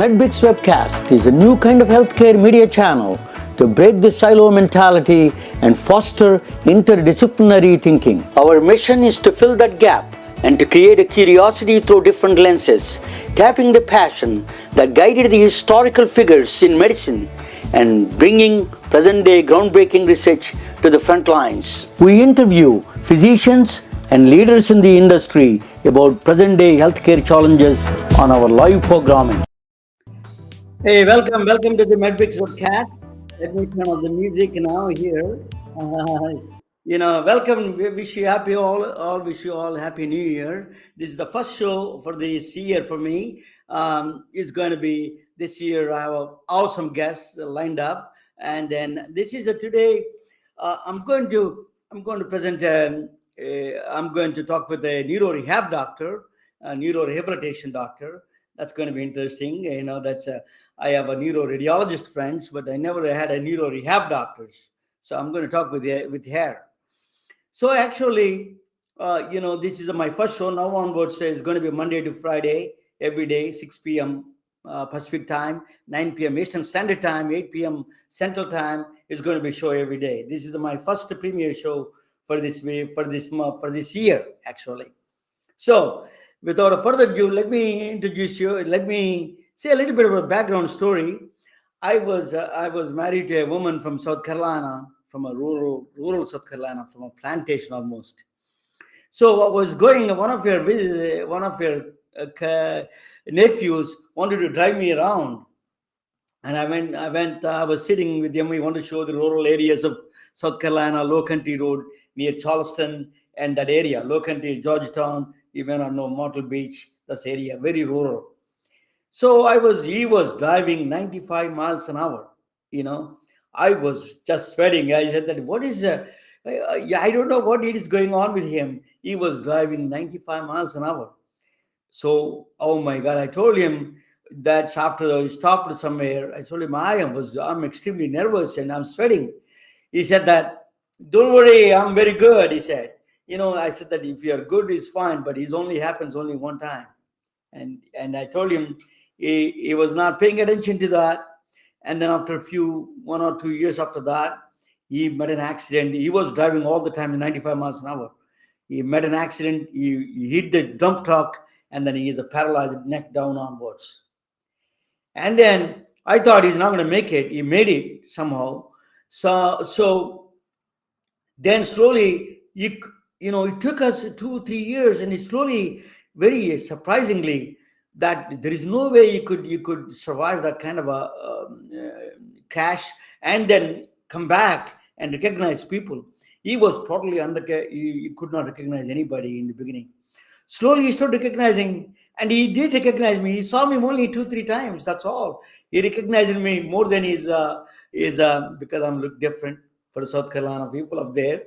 MedBricks Webcast is a new kind of healthcare media channel to break the silo mentality and foster interdisciplinary thinking. Our mission is to fill that gap and to create a curiosity through different lenses, tapping the passion that guided the historical figures in medicine and bringing present-day groundbreaking research to the front lines. We interview physicians and leaders in the industry about present-day healthcare challenges on our live programming. Hey, welcome to the MedBricks Podcast. Let me turn on the music now here. Welcome. We wish you happy wish you all happy New Year. This is the first show for this year for me. It's going to be this year. I have awesome guests lined up, and then this is today. I'm going to present. I'm going to talk with a neurorehab doctor, a neurorehabilitation doctor. That's going to be interesting. I have a neuroradiologist friends, but I never had a neurorehab doctors. So I'm going to talk with her. So actually, this is my first show. Now onwards, it's going to be Monday to Friday, every day, 6 p.m. Pacific time, 9 p.m. Eastern Standard Time, 8 p.m. Central Time. Is going to be show every day. This is my first premiere show for this year, actually. So without further ado, let me introduce you. Let me say a little bit of a background story. I was married to a woman from South Carolina, from a rural South Carolina, from a plantation almost. So I was going. One of your nephews wanted to drive me around, and I went. I was sitting with them. We wanted to show the rural areas of South Carolina, Low Country Road near Charleston and that area, Low Country, Georgetown. You may not know Myrtle Beach. That's area, very rural. So he was driving 95 miles an hour. I was just sweating. I said that, what is I don't know what it is going on with him. He was driving 95 miles an hour. So, oh my God, I told him that after he stopped somewhere, I told him I'm extremely nervous and I'm sweating. He said that, don't worry, I'm very good. He said, I said that if you're good, it's fine, but it only happens only one time. And I told him he was not paying attention to that. And then after 1 or 2 years after that, he met an accident. He was driving all the time at 95 miles an hour. He met an accident. He hit the dump truck, and then he is paralyzed, neck down onwards. And then I thought he's not going to make it. He made it somehow. So then slowly, it took us 2-3 years, and it slowly, very surprisingly, that there is no way you could survive that kind of a crash and then come back and recognize people. He was totally he could not recognize anybody in the beginning. Slowly he started recognizing, and he did recognize me. He saw me only 2-3 times. That's all. He recognized me more than his because I'm look different for South Carolina people up there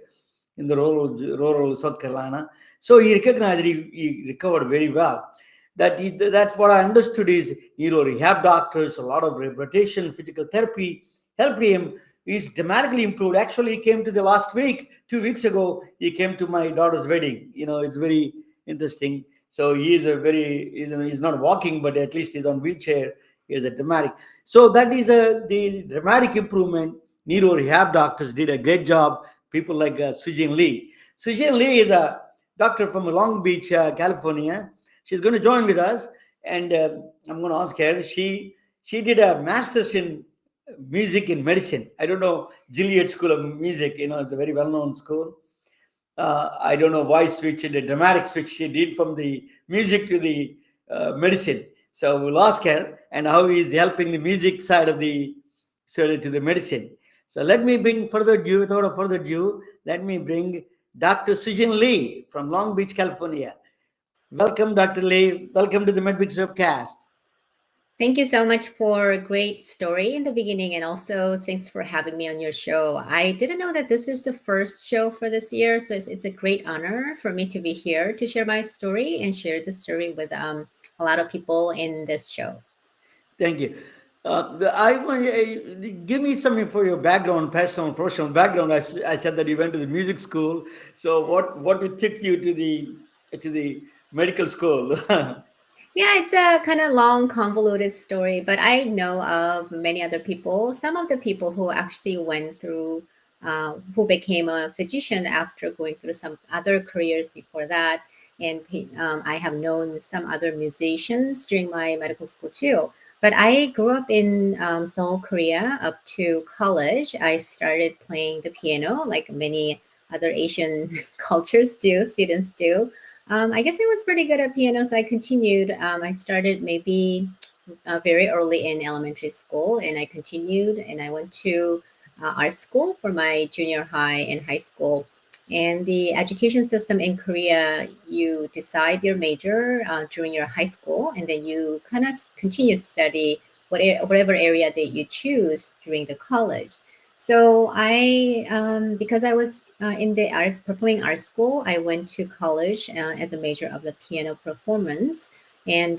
in the rural South Carolina. So he recognized. He recovered very well. That's what I understood is neurorehab doctors, a lot of rehabilitation, physical therapy helped him. He's dramatically improved. Actually, he came to the last week, 2 weeks ago, he came to my daughter's wedding. It's very interesting. So he's not walking, but at least he's on wheelchair. He is a dramatic. So that is the dramatic improvement. Neurorehab doctors did a great job. People like Sujin Lee. Sujin Lee is a doctor from Long Beach, California. She's going to join with us, and I'm going to ask her. She did a master's in music and medicine. I don't know, Gilead School of Music. It's a very well-known school. I don't know why the dramatic switch she did from the music to the medicine. So we'll ask her and how he's helping the music side of to the medicine. So let me bring without further ado, let me bring Dr. Sujin Lee from Long Beach, California. Welcome, Dr. Lee. Welcome to the MedBricks Webcast. Thank you so much for a great story in the beginning, and also thanks for having me on your show. I didn't know that this is the first show for this year, so it's a great honor for me to be here to share my story and share the story with a lot of people in this show. Thank you. I want give me something for your background, personal background. I said that you went to the music school. So what took you to the medical school? Yeah, it's a kind of long, convoluted story, but I know of many other people. Some of the people who actually went through, who became a physician after going through some other careers before that. And I have known some other musicians during my medical school too. But I grew up in Seoul, Korea up to college. I started playing the piano like many other Asian cultures do, students do. I guess I was pretty good at piano, so I continued. I started maybe very early in elementary school, and I continued, and I went to art school for my junior high and high school. And the education system in Korea, you decide your major during your high school, and then you kind of continue to study whatever area that you choose during the college. So because I was in the performing arts school, I went to college as a major of the piano performance. And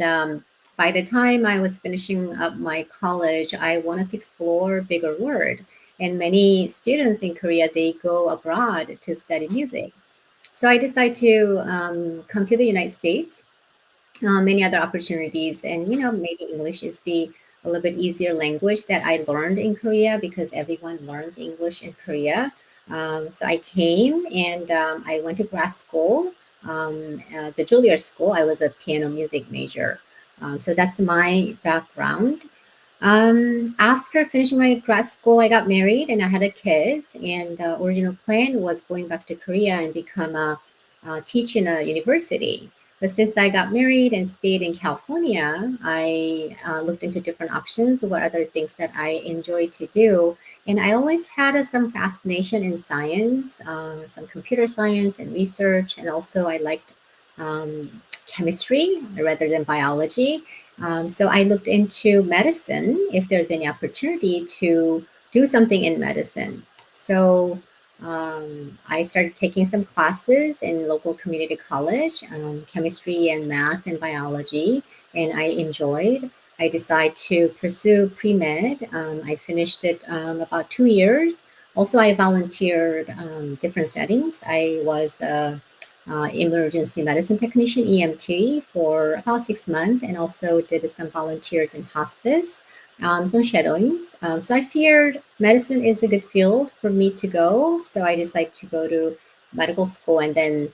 by the time I was finishing up my college, I wanted to explore bigger world. And many students in Korea, they go abroad to study music. So I decided to come to the United States, many other opportunities. And, maybe English is the a little bit easier language that I learned in Korea because everyone learns English in Korea. So I came and I went to grad school, the Juilliard School. I was a piano music major. So that's my background. After finishing my grad school, I got married and I had a kids. And original plan was going back to Korea and become teach in a university. But since I got married and stayed in California, I looked into different options, what other things that I enjoy to do. And I always had some fascination in science, some computer science and research. And also I liked chemistry rather than biology. So I looked into medicine if there's any opportunity to do something in medicine. So I started taking some classes in local community college, chemistry and math and biology, and I enjoyed. I decided to pursue pre-med. I finished it about 2 years. Also, I volunteered different settings. I was emergency medicine technician, EMT, for about 6 months, and also did some volunteers in hospice, some shadowings. So I feared medicine is a good field for me to go. So I decided to go to medical school, and then,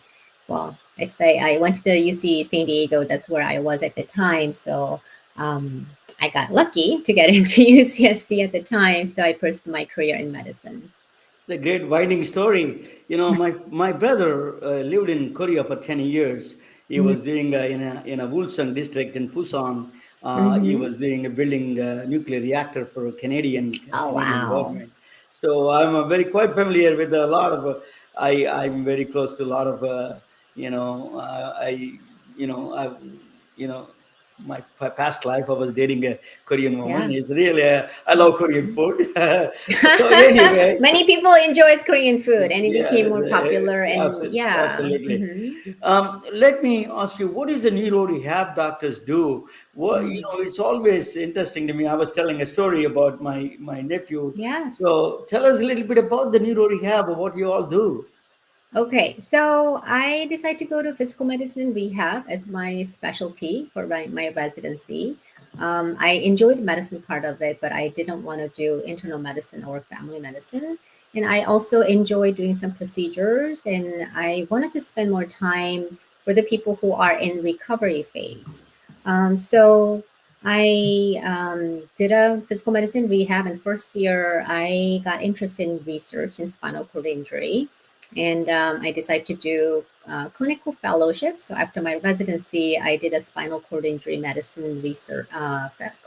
well, I went to the UC San Diego. That's where I was at the time. So I got lucky to get into UCSD at the time. So I pursued my career in medicine. It's a great winding story. My brother lived in Korea for 10 years. He was doing in a Ulsan district in Busan. He Mm-hmm. was doing building a nuclear reactor for Oh, Canadian wow. government. So I'm very quite familiar with a lot of. I'm very close to a lot of. I I you know my past life. I was dating a Korean woman. Yeah. It's really I love Korean food. So anyway, Many people enjoys Korean food, and it yeah, became that's more popular. And yeah, absolutely. hmm Let me ask you, what is the neuro rehab doctors do? mm. It's always interesting to me. I was telling a story about my nephew. Yes. So tell us a little bit about the neuro rehab, what you all do. Okay, so I decided to go to physical medicine rehab as my specialty for my residency. I enjoyed the medicine part of it, but I didn't want to do internal medicine or family medicine. And I also enjoy doing some procedures, and I wanted to spend more time for the people who are in recovery phase. So I did a physical medicine rehab, and first year I got interested in research in spinal cord injury, and I decided to do clinical fellowship. So after my residency, I did a spinal cord injury medicine research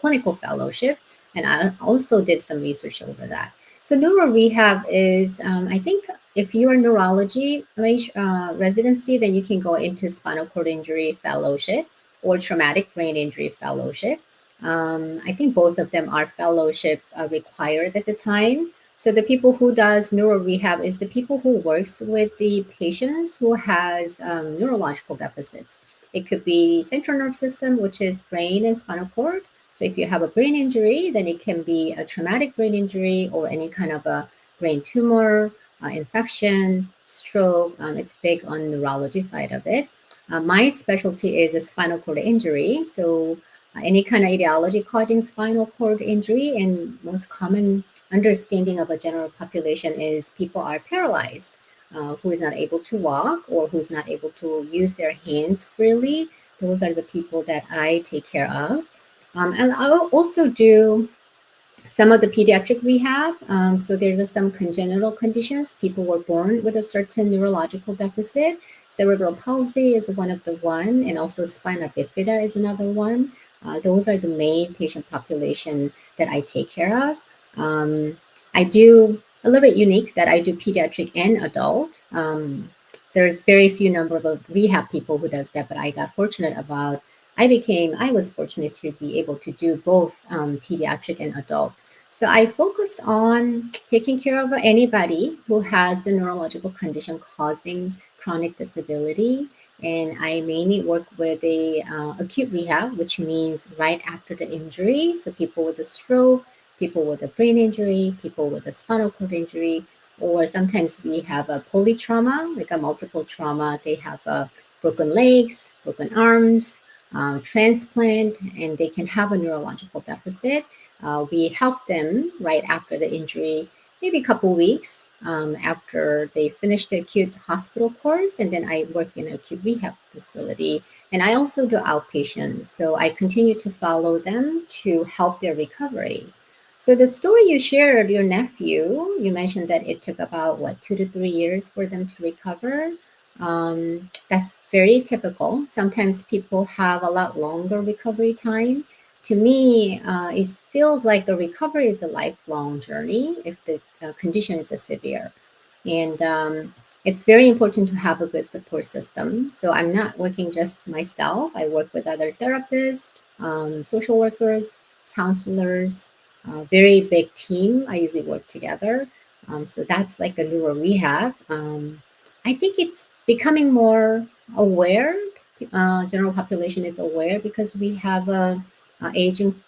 clinical fellowship, and I also did some research over that. So neuro rehab is, I think, if you're neurology residency, then you can go into spinal cord injury fellowship or traumatic brain injury fellowship. I think both of them are fellowship required at the time. So the people who does neuro rehab is the people who works with the patients who has neurological deficits. It could be central nerve system, which is brain and spinal cord. So if you have a brain injury, then it can be a traumatic brain injury or any kind of a brain tumor, infection, stroke. It's big on neurology side of it. My specialty is a spinal cord injury. So any kind of etiology causing spinal cord injury, and most common understanding of a general population is people are paralyzed, who is not able to walk or who's not able to use their hands freely. Those are the people that I take care of. And I'll also do some of the pediatric rehab. So there's some congenital conditions. People were born with a certain neurological deficit. Cerebral palsy is one of the one, and also spina bifida is another one. Those are the main patient population that I take care of. I do a little bit unique that I do pediatric and adult. There's very few number of rehab people who does that, but I got fortunate about I was fortunate to be able to do both pediatric and adult. So I focus on taking care of anybody who has the neurological condition causing chronic disability. And I mainly work with a acute rehab, which means right after the injury. So people with a stroke, people with a brain injury, people with a spinal cord injury, or sometimes we have a polytrauma, like a multiple trauma. They have broken legs, broken arms, transplant, and they can have a neurological deficit. We help them right after the injury, maybe a couple weeks after they finish the acute hospital course, and then I work in an acute rehab facility. And I also do outpatients, so I continue to follow them to help their recovery. So the story you shared, your nephew, you mentioned that it took about what 2 to 3 years for them to recover. That's very typical. Sometimes people have a lot longer recovery time. To me, it feels like the recovery is a lifelong journey if the condition is severe. And it's very important to have a good support system. So I'm not working just myself. I work with other therapists, social workers, counselors, very big team. I usually work together. So that's like a neuro rehab. I think it's becoming more aware. General population is aware because we have a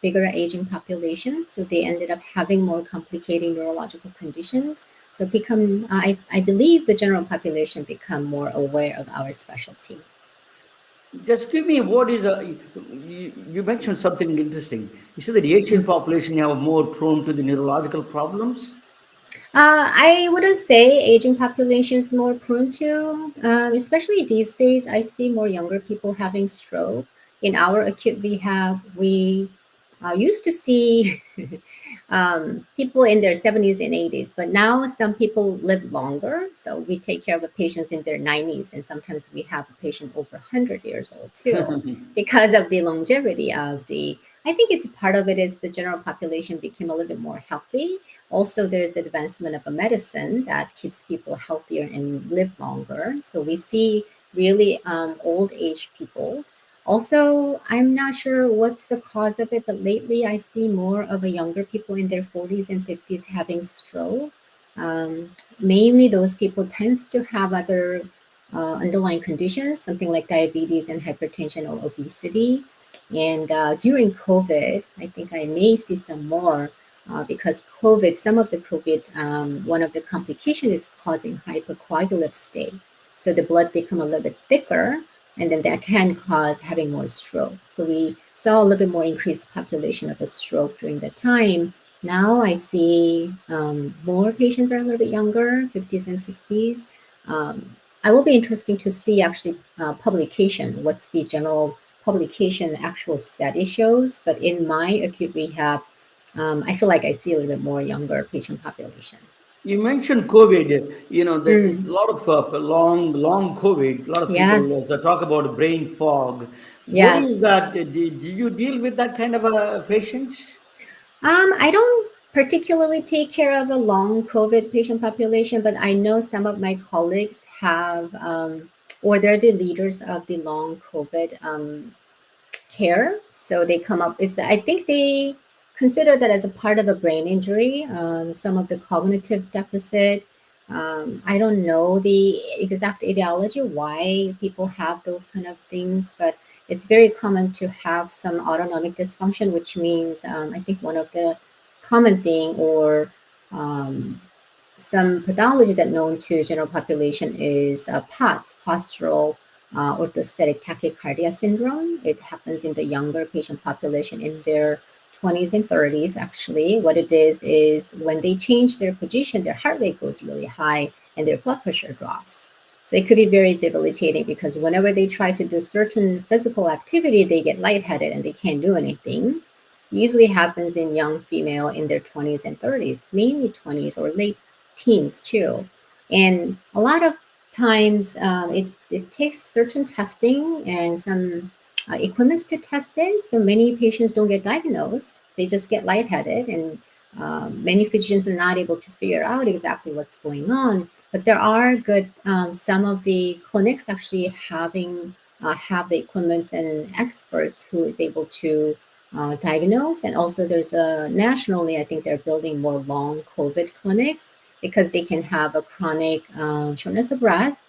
bigger aging population. So they ended up having more complicating neurological conditions. So I believe the general population become more aware of our specialty. Just give me what is a. You mentioned something interesting. You said that the Asian population are more prone to the neurological problems. I wouldn't say aging population is more prone to, especially these days. I see more younger people having stroke. In our acute rehab, we used to see people in their 70s and 80s, but now some people live longer. So we take care of the patients in their 90s, and sometimes we have a patient over 100 years old too, because of the longevity of the. I think it's part of it is the general population became a little bit more healthy. Also, there's the advancement of a medicine that keeps people healthier and live longer. So we see really old age people. Also, I'm not sure what's the cause of it, but lately I see more of a younger people in their 40s and 50s having stroke. Mainly those people tends to have other underlying conditions, something like diabetes and hypertension or obesity. And during COVID, I think I may see some more because COVID, some of the COVID, one of the complications is causing hypercoagulative state. So the blood become a little bit thicker, and then that can cause having more stroke. So we saw a little bit more increased population of a stroke during that time. Now I see more patients are a little bit younger, 50s and 60s. I will be interesting to see actually publication. What's the general publication actual study shows? But in my acute rehab, I feel like I see a little bit more younger patient population. You mentioned COVID. You know that a Mm, lot of long COVID. A lot of people yes, talk about brain fog. What is yes. that? Do you deal with that kind of patients? I don't particularly take care of a long COVID patient population, but I know some of my colleagues have, or they're the leaders of the long COVID care. So they come up. It's I think they consider that as a part of a brain injury. Some of the cognitive deficit. I don't know the exact etiology why people have those kind of things, but it's very common to have some autonomic dysfunction, which means I think one of the common thing or um, some pathology that known to general population is POTS, postural orthostatic tachycardia syndrome. It happens in the younger patient population in their 20s and 30s. Actually, what it is when they change their position, their heart rate goes really high and their blood pressure drops. So it could be very debilitating because whenever they try to do certain physical activity, they get lightheaded and they can't do anything. Usually happens in young female in their 20s and 30s, mainly 20s or late teens too. And a lot of times it takes certain testing and some equipments to test it. So many patients don't get diagnosed. They just get lightheaded, and many physicians are not able to figure out exactly what's going on. But there are good, some of the clinics actually have the equipment and experts who is able to diagnose. And also there's a nationally, I think they're building more long COVID clinics because they can have a chronic shortness of breath.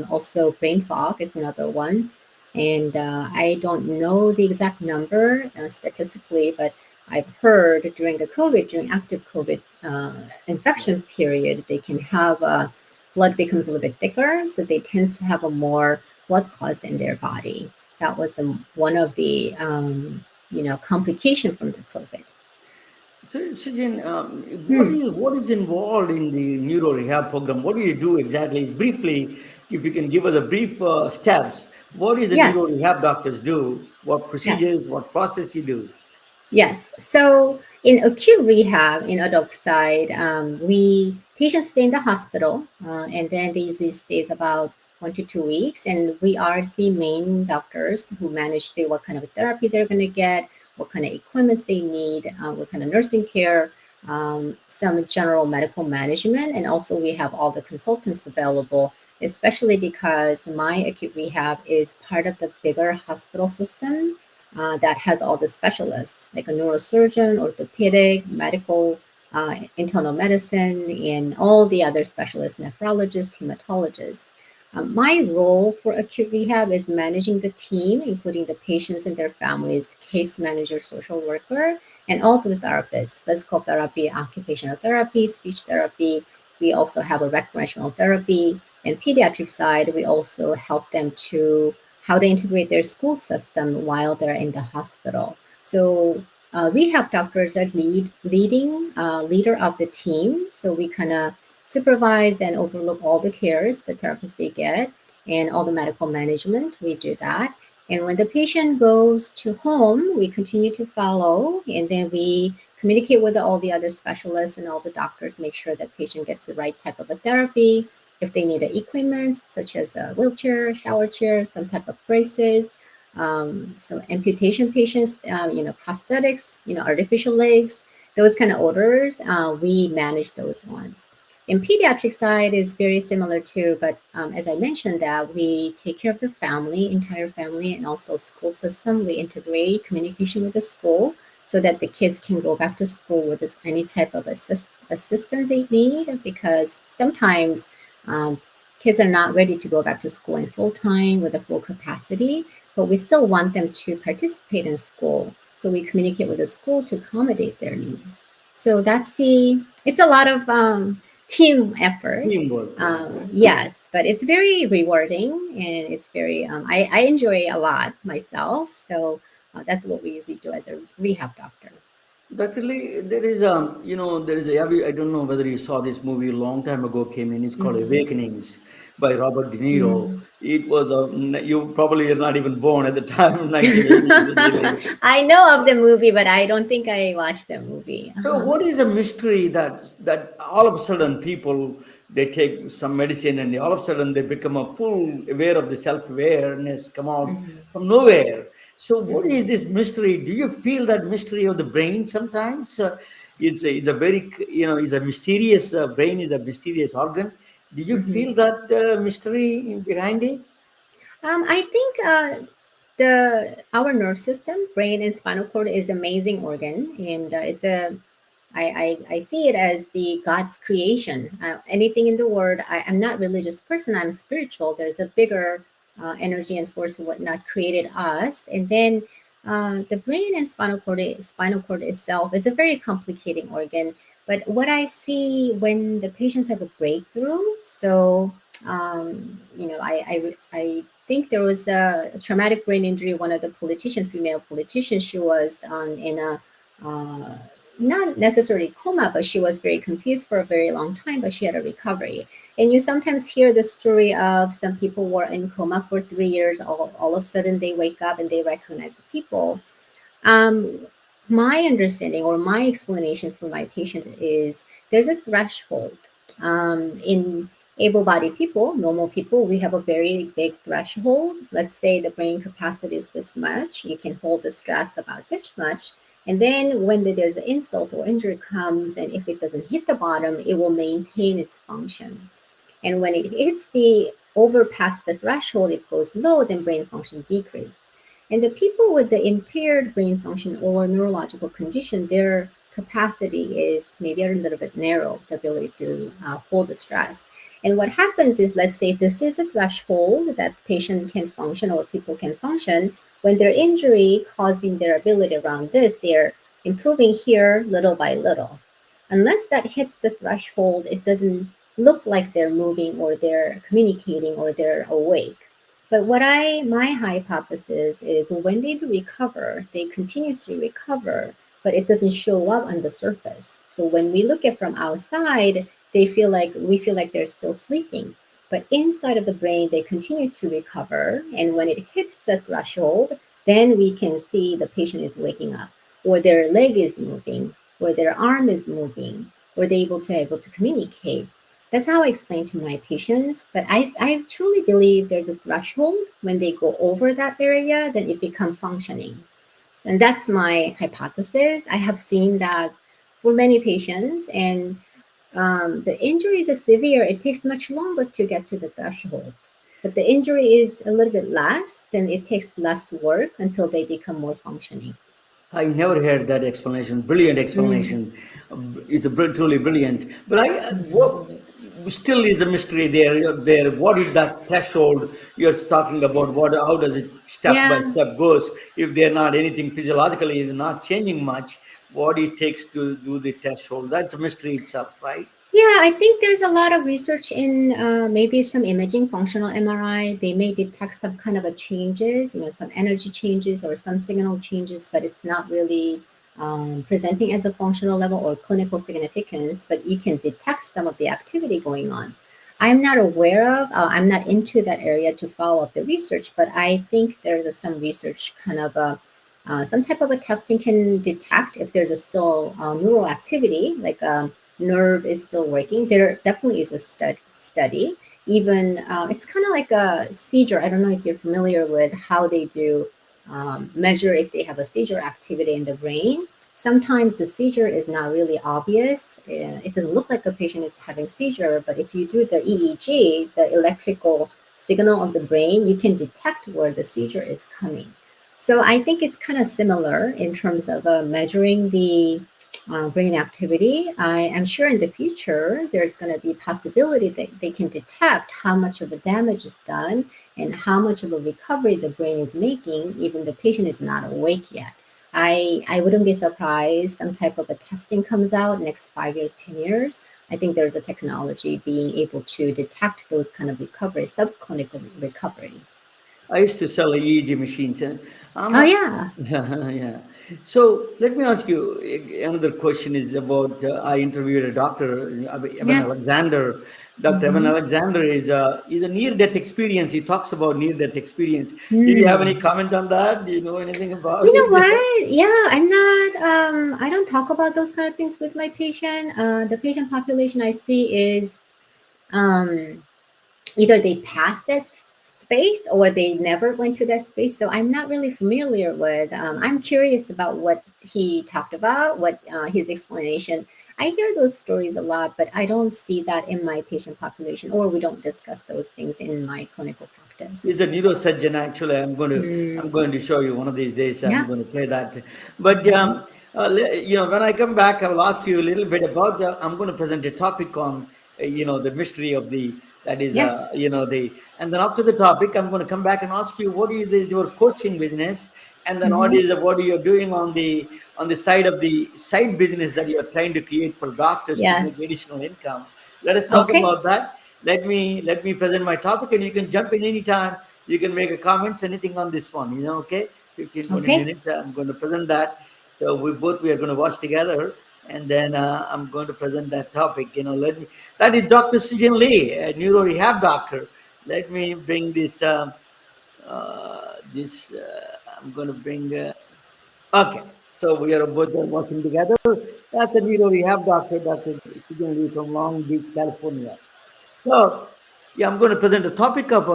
Also, brain fog is another one. And I don't know the exact number statistically, but I've heard during the COVID, during active COVID infection period, they can have blood becomes a little bit thicker, so they tend to have a more blood clots in their body. That was the one of the complication from the COVID. So, Sujin, Hmm. what is involved in the neuro rehab program? What do you do exactly? Briefly, if you can give us a brief steps, what is the neuro Yes. rehab doctors do? What Yes. procedures, what process you do? Yes. So in acute rehab in adult side, we patients stay in the hospital, and then they usually stays about 1 to 2 weeks, and we are the main doctors who manage what kind of therapy they're going to get, what kind of equipments they need, what kind of nursing care, some general medical management, and also we have all the consultants available. Especially because my acute rehab is part of the bigger hospital system that has all the specialists, like a neurosurgeon, orthopedic, medical, internal medicine, and all the other specialists, nephrologists, hematologists. My role for acute rehab is managing the team, including the patients and their families, case manager, social worker, and all the therapists, physical therapy, occupational therapy, speech therapy. We also have a recreational therapy. And pediatric side, we also help them to how to integrate their school system while they're in the hospital. So rehab doctors are leading leader of the team. So we kind of supervise and overlook all the cares the therapists they get and all the medical management. We do that. And when the patient goes to home, we continue to follow, and then we communicate with all the other specialists and all the doctors, make sure that patient gets the right type of a therapy, if they need equipment such as a wheelchair, shower chair, some type of braces, some amputation patients, prosthetics, artificial legs, those kind of orders, we manage those ones. In pediatric side is very similar too, but as I mentioned that we take care of the family, entire family, and also school system. We integrate communication with the school so that the kids can go back to school with any type of assistance they need, because sometimes um, kids are not ready to go back to school in full time with a full capacity, but we still want them to participate in school. So we communicate with the school to accommodate their needs. So it's a lot of team effort. Teamwork. Yes, but it's very rewarding and it's very, I enjoy a lot myself. So that's what we usually do as a rehab doctor. Actually, there is I don't know whether you saw this movie a long time ago came in. It's called Mhm. Awakenings by Robert De Niro. Mhm. It was you probably are not even born at the time, 1980s, really. I know of the movie, but I don't think I watched the movie. So, Uh-huh. what is the mystery that all of a sudden people they take some medicine and all of a sudden they become a full aware of the self awareness come out Mhm. from nowhere? So, what is Mhm. this mystery? Do you feel that mystery of the brain sometimes? It's a very it's a mysterious brain is a mysterious organ. Do you Mhm. feel that mystery behind it? I think the our nerve system, brain and spinal cord, is an amazing organ, and it's a I see it as the God's creation. Anything in the world, I'm not religious person. I'm spiritual. There's a bigger energy and force and whatnot created us, and then the brain and spinal cord itself is a very complicating organ. But what I see when the patients have a breakthrough, so think there was a traumatic brain injury. One of the female politicians, she was in a not necessarily coma, but she was very confused for a very long time, but she had a recovery. And you sometimes hear the story of some people were in coma for 3 years, all of a sudden they wake up and they recognize the people. um, my understanding or my explanation for my patient is there's a threshold. In able-bodied people, normal people, we have a very big threshold. Let's say the brain capacity is this much. You can hold the stress about this much. And then when there's an insult or injury comes, and if it doesn't hit the bottom, it will maintain its function. And when it hits the overpass the threshold, it goes low, then brain function decreases. And the people with the impaired brain function or neurological condition, their capacity is maybe a little bit narrow, the ability to hold the stress. And what happens is, let's say this is a threshold that patient can function or people can function. When their injury causing their ability around this, they're improving here little by little. Unless that hits the threshold, it doesn't look like they're moving or they're communicating or they're awake. But my hypothesis is when they do recover, they continuously recover, but it doesn't show up on the surface. So when we look at from outside, we feel like they're still sleeping. But inside of the brain, they continue to recover. And when it hits the threshold, then we can see the patient is waking up, or their leg is moving, or their arm is moving, or they're able to communicate. That's how I explain to my patients. But I truly believe there's a threshold. When they go over that area, then it becomes functioning. And that's my hypothesis. I have seen that for many patients, and the injury is severe. It takes much longer to get to the threshold. But the injury is a little bit less, then it takes less work until they become more functioning. I never heard that explanation. Brilliant Mm. explanation. It's truly brilliant. But what still is a mystery there. There, what is that threshold you're talking about? How does it step by Yeah. step goes? If they're not anything physiologically is not changing much, what it takes to do the threshold? That's a mystery itself, right? Yeah, I think there's a lot of research in maybe some imaging, functional MRI. They may detect some kind of a changes, some energy changes or some signal changes, but it's not really presenting as a functional level or clinical significance, but you can detect some of the activity going on. I'm not aware of, I'm not into that area to follow up the research, but I think there's some research kind of some type of a testing can detect if there's a still neural activity, like nerve is still working. There definitely is a study. Even it's kind of like a seizure. I don't know if you're familiar with how they do measure if they have a seizure activity in the brain. Sometimes the seizure is not really obvious. It doesn't look like a patient is having seizure, but if you do the EEG, the electrical signal of the brain, you can detect where the seizure is coming. So I think it's kind of similar in terms of measuring the brain activity. I am sure in the future there's going to be possibility that they can detect how much of the damage is done and how much of a recovery the brain is making, even the patient is not awake yet. I wouldn't be surprised some type of a testing comes out next 5 years, 10 years. I think there's a technology being able to detect those kind of recovery, subclinical recovery. I used to sell EEG machines, and I'm Oh not. yeah. Yeah. So let me ask you another question. Is about I interviewed a doctor, Evan Yes. Alexander. Dr. Evan Mm-hmm. Alexander is a near-death experience. He talks about near-death experience. Do you have any Hmm. comment on that? Do you know anything about You know it? what? Yeah, I'm not, I don't talk about those kind of things with my patient. The patient population I see is um, either they passed this space or they never went to that space. So I'm not really familiar with, I'm curious about what he talked about, what his explanation. I hear those stories a lot, but I don't see that in my patient population, or we don't discuss those things in my clinical practice. He's a neurosurgeon. Actually, I'm Mm, going to show you one of these days. I'm yeah. going to play that. But Mhm. when I come back, I will ask you a little bit about. I'm going to present a topic on the mystery of the that is Yes. and then after the topic, I'm going to come back and ask you what is your coaching business, and then Hmm. what are you doing on the side of the side business that you're trying to create for doctors to make Yes. additional income. Let us talk Okay. about that. Let me present my topic, and you can jump in anytime. You can make a comments, anything on this one, okay? 15, 20 Okay. minutes. I'm going to present that. So we are going to watch together, and then I'm going to present that topic. That is Dr. Sujin Lee, a neuro rehab doctor. Let me bring this. I'm going to bring. Okay, so we are both watching together. That's a neuro rehab doctor, Dr. Sujin Lee from Long Beach, California. So, yeah, I'm going to present the topic of,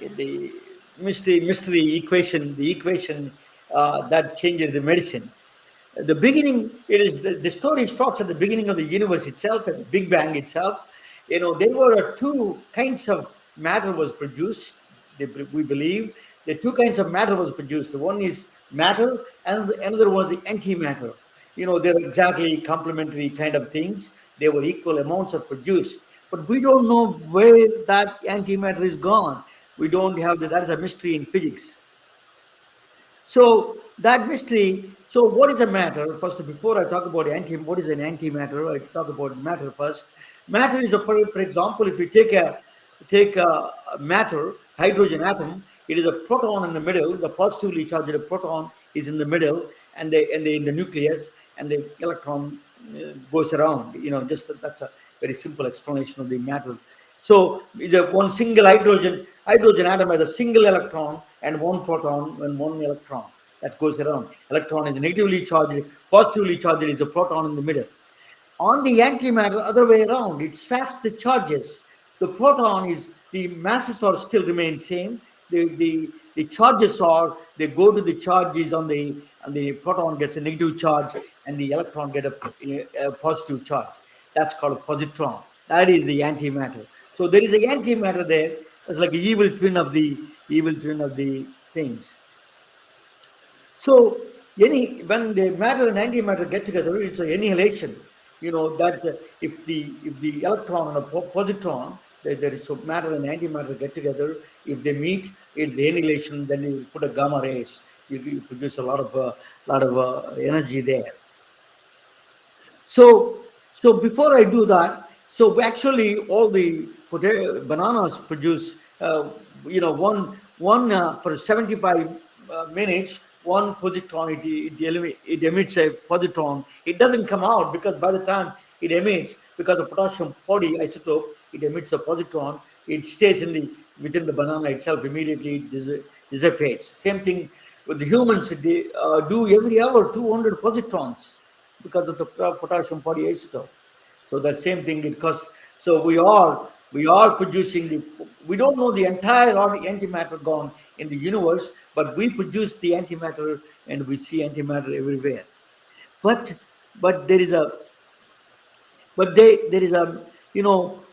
the mystery equation, the equation that changes the medicine. The beginning, it is the story starts at the beginning of the universe itself, at the Big Bang itself. There were two kinds of matter was produced. We believe the two kinds of matter was produced. One is matter, and another was the antimatter. They're exactly complementary kind of things. They were equal amounts of produced, but we don't know where that antimatter is gone. We don't have that is a mystery in physics. So that mystery. So what is a matter? First, before I talk about what is an antimatter, I talk about matter first. Matter is for example, if you take a matter, hydrogen atom, it is a proton in the middle. The positively charged proton is in the middle, and they in the nucleus, and the electron goes around. That's a very simple explanation of the matter. So the one single hydrogen atom has a single electron and one proton and one electron that goes around. Electron is negatively charged, positively charged is a proton in the middle. On the antimatter, other way around, it swaps the charges. The masses are still remain same. The charges they go to the charges on the proton gets a negative charge and the electron get a positive charge. That's called a positron. That is the antimatter. So there is an antimatter there. It's like an evil twin of the things. So when the matter and antimatter get together, it's an annihilation. That if the electron and a positron, there is so matter and antimatter get together. If they meet, it's the annihilation. Then you put a gamma rays. You produce a lot of energy there. So before I do that, so actually all the bananas produce, one for 75 minutes, one positron, it emits a positron. It doesn't come out because by the time it emits, because of potassium 40 isotope, it emits a positron. It stays within the banana itself. Immediately it dissipates. Same thing with the humans. They do every hour 200 positrons because of the potassium 40 isotope. So that same thing it costs. So we are producing we don't know the entire antimatter gone in the universe, but we produce the antimatter and we see antimatter everywhere. But there is a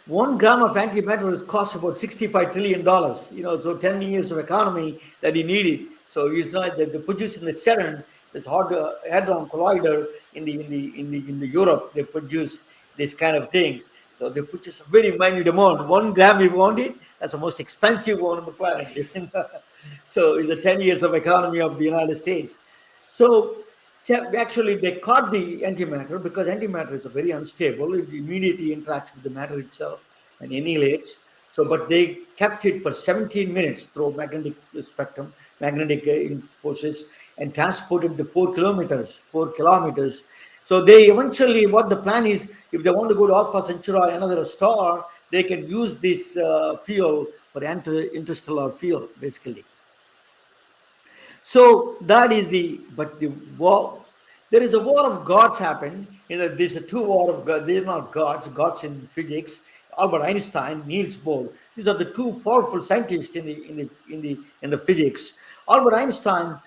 1 gram of antimatter costs about $65 trillion. So 10 years of economy that he needed. So it's not that they produce in the CERN, this hadron collider in the Europe. They produce these kind of things. So they produce a very minute amount. 1 gram if you want it, that's the most expensive one on the planet. So it's the 10 years of economy of the United States. So actually, they caught the antimatter because antimatter is very unstable. It immediately interacts with the matter itself and annihilates. So, but they kept it for 17 minutes through magnetic spectrum, magnetic forces, and transported the 4 kilometers. So they eventually, what the plan is, if they want to go to Alpha Centauri, another star, they can use this fuel for interstellar fuel, basically. So that is but the war. There is a war of gods happened. There's a two war of gods. They're not gods in physics. Albert Einstein, Niels Bohr. These are the two powerful scientists in the physics. Albert Einstein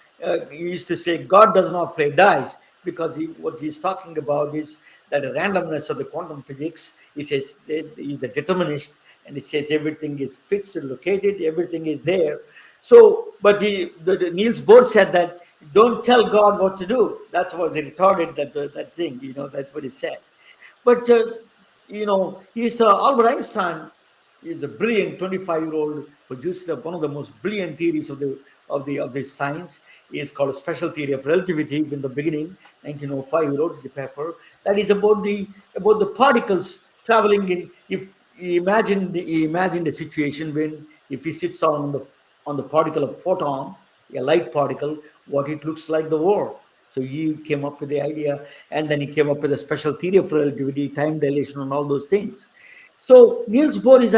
used to say God does not play dice because what he's talking about is that the randomness of the quantum physics. He says he's a determinist, and he says everything is fixed and located, everything is there. So, but Niels Bohr said that don't tell God what to do. That's what he retarded that thing. That's what he said. But he's Albert Einstein is a brilliant 25-year-old producer of one of the most brilliant theories of the science. Is called a special theory of relativity. In the beginning, 1905, he wrote the paper that is about the particles traveling in. If he imagined a situation when if he sits on the particle of photon, a light particle, what it looks like the world. So he came up with the idea, and then he came up with a special theory of relativity, time dilation, and all those things. So Niels Bohr is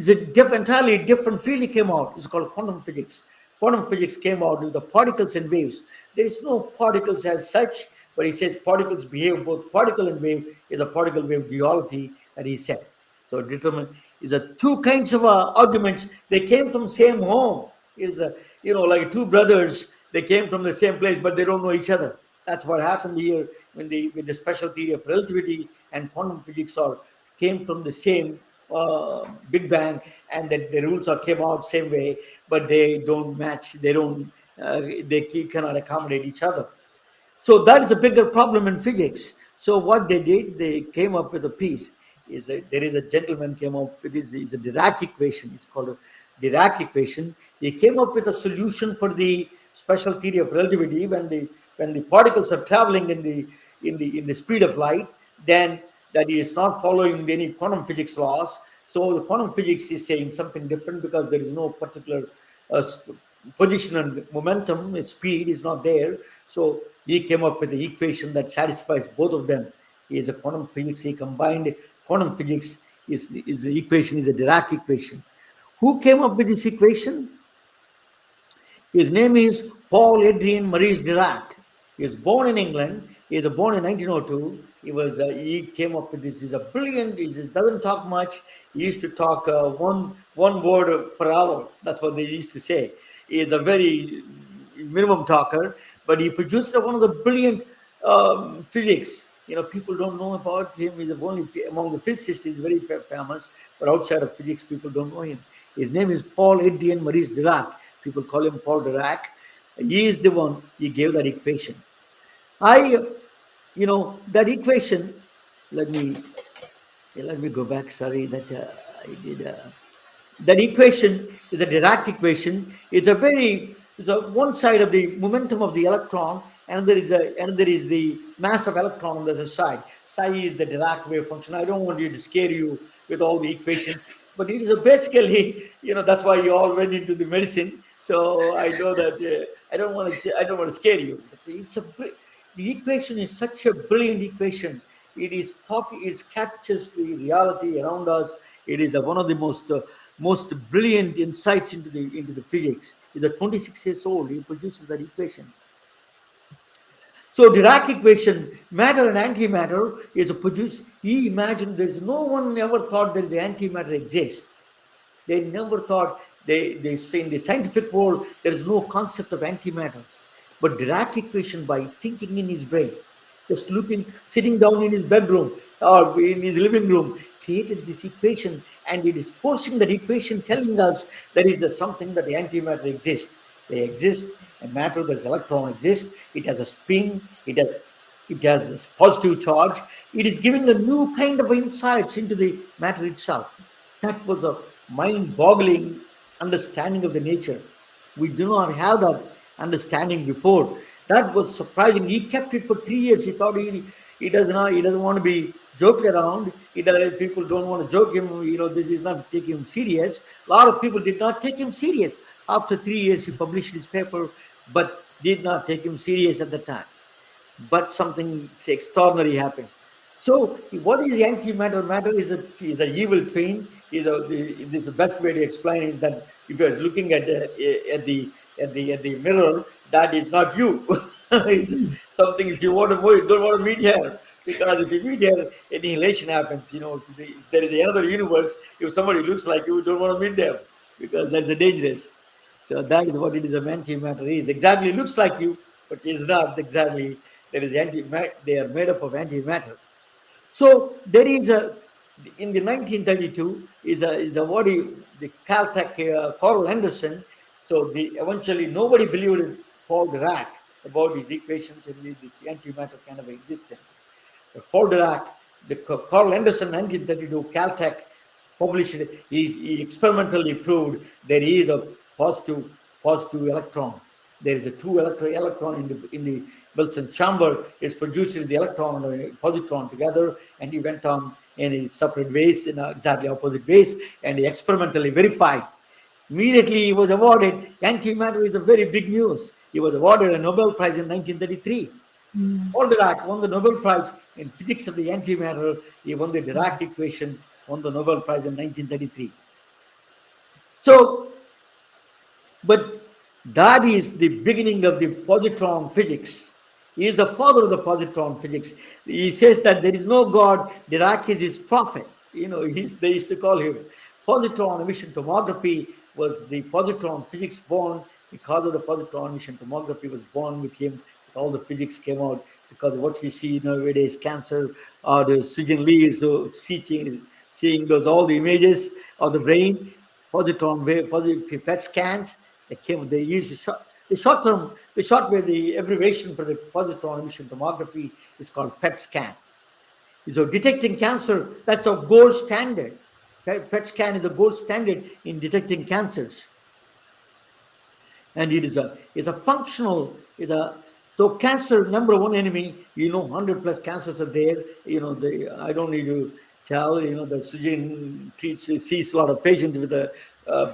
entirely different field. He came out. It's called quantum physics. Quantum physics came out with the particles and waves. There is no particles as such, but he says particles behave, both particle and wave is a particle wave duality that he said. So determine is a two kinds of arguments. They came from same home. Is like two brothers. They came from the same place, but they don't know each other. That's what happened here with the special theory of relativity and quantum physics came from the same Big Bang, and that the rules came out same way, but they don't match. They cannot accommodate each other. So that is a bigger problem in physics. So what they did, they came up with a piece. There is a gentleman came up with this. It's a Dirac equation. It's called a Dirac equation. They came up with a solution for the special theory of relativity when the particles are traveling in the speed of light, then that is not following any quantum physics laws. So the quantum physics is saying something different because there is no particular position and momentum. Speed is not there. So he came up with the equation that satisfies both of them. He is a quantum physics. He combined quantum physics. Is the equation is a Dirac equation. Who came up with this equation? His name is Paul Adrien Maurice Dirac. He was born in England. He was born in 1902. He came up with this. He's a brilliant. He doesn't talk much. He used to talk one word per hour. That's what they used to say. He is a very minimum talker, but he produced one of the brilliant physics. People don't know about him. He's only among the physicists. He's very famous, but outside of physics, people don't know him. His name is Paul Adrien Maurice Dirac. People call him Paul Dirac. He is the one. He gave that equation. That equation. Let me go back. Sorry that I did. That equation is a Dirac equation. It's one side of the momentum of the electron, and there is the mass of electron on the other side. Psi is the Dirac wave function. I don't want you to scare you with all the equations, but it is basically, that's why you all went into the medicine. So I know that I don't want to scare you. The equation is such a brilliant equation. It captures the reality around us. It is one of the most brilliant insights into the physics. He's 26 years old. He produces that equation. So Dirac equation, matter and antimatter is produced. He imagined no one ever thought there is antimatter exists. They never thought. They say in the scientific world there is no concept of antimatter. But Dirac equation, by thinking in his brain, just sitting down in his bedroom or in his living room, created this equation, and it is forcing that equation, telling us there is something that the antimatter exists. They exist, and matter, there's electron exists. It has a spin. It has a positive charge. It is giving a new kind of insights into the matter itself. That was a mind-boggling understanding of the nature. We do not have that understanding before. That was surprising. He kept it for 3 years. He thought he doesn't want to be joked around. People don't want to joke him. This is not taking him serious. A lot of people did not take him serious. After 3 years, he published his paper, but did not take him serious at the time. But something extraordinary happened. So, what is the antimatter? Matter is an evil twin. The best way to explain is that if you are looking at the mirror, that is not you. It's something. If you want to avoid, don't want to meet here, because if you meet here, annihilation happens. There is another universe. If somebody looks like you, don't want to meet them because that's dangerous. So that is what it is. A antimatter is exactly looks like you, but is not exactly. There is antimatter. They are made up of antimatter. So there is in the 1932 the Caltech Carl Henderson. So eventually nobody believed in Paul Dirac about his equations and this antimatter kind of existence. But Paul Dirac, Carl Henderson, 1932 Caltech published it. He experimentally proved there is a positive electron. There is a two electron in the Wilson chamber. It's producing the electron and the positron together, and he went on in a separate ways, in exactly opposite ways, and he experimentally verified. Immediately he was awarded, antimatter is a very big news. He was awarded a Nobel Prize in 1933. Mm. Paul Dirac won the Nobel Prize in physics of the antimatter. He won the Dirac equation, won the Nobel Prize in 1933. So, but that is the beginning of the positron physics. He is the father of the positron physics. He says that there is no God. Dirac is his prophet. They used to call him. Positron emission tomography was the positron physics born because of the positron emission tomography was born with him. All the physics came out because what we see nowadays, cancer, or the Sujin Lee is seeing those all the images of the brain, positron wave, positive PET scans. They use the short way, the abbreviation for the positron emission tomography is called PET scan. So detecting cancer, that's a gold standard. PET scan is a gold standard in detecting cancers. And it is a functional, so cancer, number one enemy, 100 plus cancers are there. I don't need to tell, the Sujin sees a lot of patients with a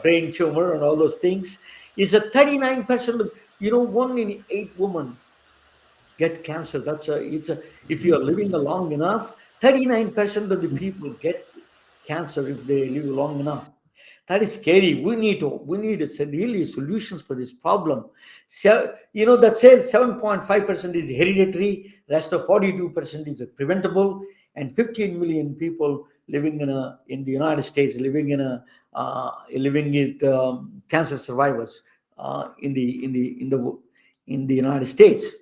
brain tumor and all those things. Is a 39%, 1 in 8 women get cancer. If you are living long enough, 39% of the people get cancer if they live long enough. That is scary. We need really solutions for this problem. So, that says 7.5% is hereditary, rest of 42% is preventable, and 15 million people living in the United States living with cancer survivors in the United States.